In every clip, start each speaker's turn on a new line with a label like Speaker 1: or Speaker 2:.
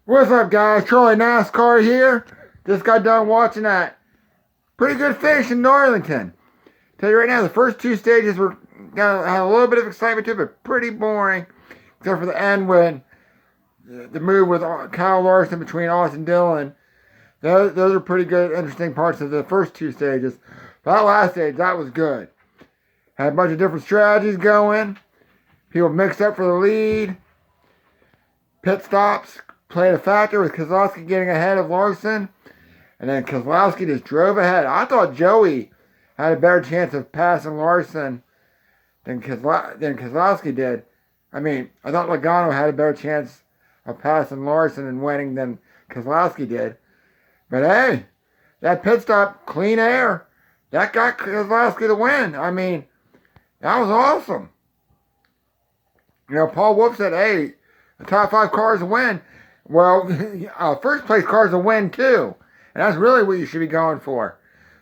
Speaker 1: What's up, guys? Charlie Nascar here. Just got done watching that pretty good finish in Darlington. Tell you right now, the first two stages were had a little bit of excitement to it, but pretty boring, except for the end when the move with Kyle Larson between Austin Dillon. Those are pretty good, interesting parts of the first two stages. That last stage, that was good. Had a bunch of different strategies going. People mixed up for the lead. Pit stops played a factor with Keselowski getting ahead of Larson. And then Keselowski just drove ahead. I thought Joey had a better chance of passing Larson than Keselowski did. I mean, I thought Logano had a better chance of passing Larson and winning than Keselowski did. But hey, that pit stop, clean air, that got Keselowski the win. I mean, that was awesome. You know, Paul Wolf said, hey, the top 5 cars win. Well, first place cars will win too. And that's really what you should be going for.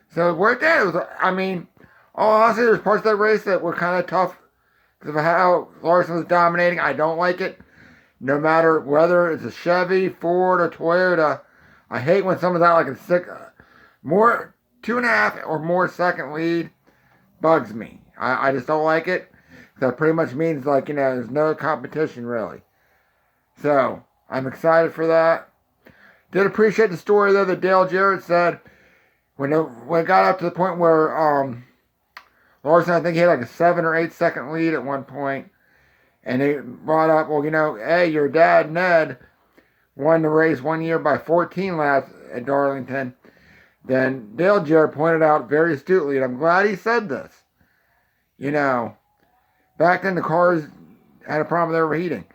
Speaker 1: So it worked out. It was, I mean, honestly, there's parts of that race that were kind of tough because of how Larson was dominating. I don't like it. No matter whether it's a Chevy, Ford, or Toyota. I hate when someone's out like a 2.5 or more second lead. Bugs me. I just don't like it. That pretty much means, like, you know, there's no competition really. So I'm excited for that. Did appreciate the story though that Dale Jarrett said when it got up to the point where Larson, I think he had like a 7 or 8 second lead at one point, and they brought up, well, you know, hey, your dad Ned won the race one year by 14 laps at Darlington. Then Dale Jarrett pointed out very astutely, and I'm glad he said this. You know, back then the cars had a problem with overheating.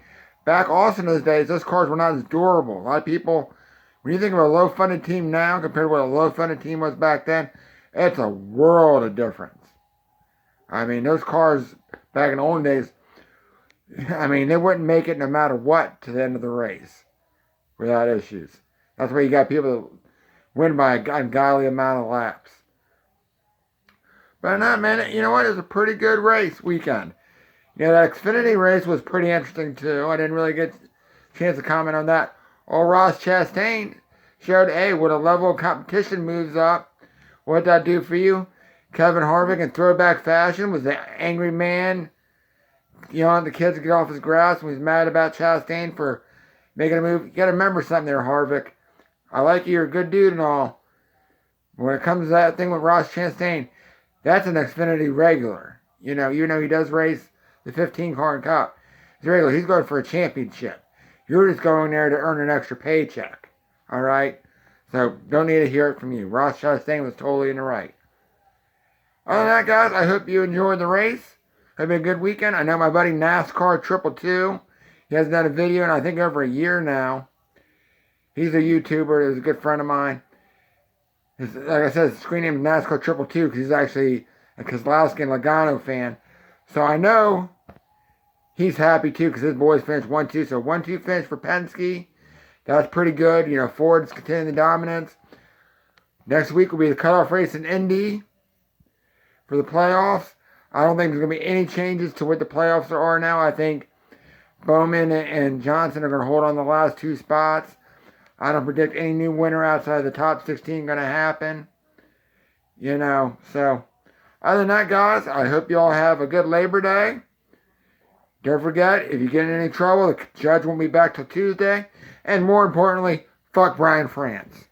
Speaker 1: Back also in those days, those cars were not as durable. A lot of people, when you think of a low-funded team now compared to what a low-funded team was back then, it's a world of difference. I mean, those cars back in the old days, I mean, they wouldn't make it no matter what to the end of the race without issues. That's why you got people that win by an ungodly amount of laps. But in that minute, you know what? It was a pretty good race weekend. You know, that Xfinity race was pretty interesting too. I didn't really get a chance to comment on that. Old Ross Chastain showed, hey, when a level of competition moves up, what'd that do for you? Kevin Harvick in throwback fashion was the angry man yelling at the kids to get off his grass when he's mad about Chastain for making a move. You got to remember something there, Harvick. I like you. You're a good dude and all. When it comes to that thing with Ross Chastain, that's an Xfinity regular. You know, even though he does race the 15 car in Cup, he's regular. He's going for a championship. You're just going there to earn an extra paycheck. All right? So don't need to hear it from you. Ross Chastain was totally in the right. Other than that, guys, I hope you enjoyed the race. Hope you had a good weekend. I know my buddy NASCAR 222. He hasn't done a video in, I think, over a year now. He's a YouTuber. He's a good friend of mine. Like I said, his screen name is NASCAR 222 because he's actually a Keselowski and Logano fan. So I know he's happy too because his boys finished 1-2. So 1-2 finish for Penske. That's pretty good. You know, Ford's continuing the dominance. Next week will be the cutoff race in Indy for the playoffs. I don't think there's going to be any changes to what the playoffs are now. I think Bowman and Johnson are going to hold on the last 2 spots. I don't predict any new winner outside the top 16 going to happen. You know, so other than that, guys, I hope you all have a good Labor Day. Don't forget, if you get in any trouble, the judge won't be back till Tuesday. And more importantly, fuck Brian France.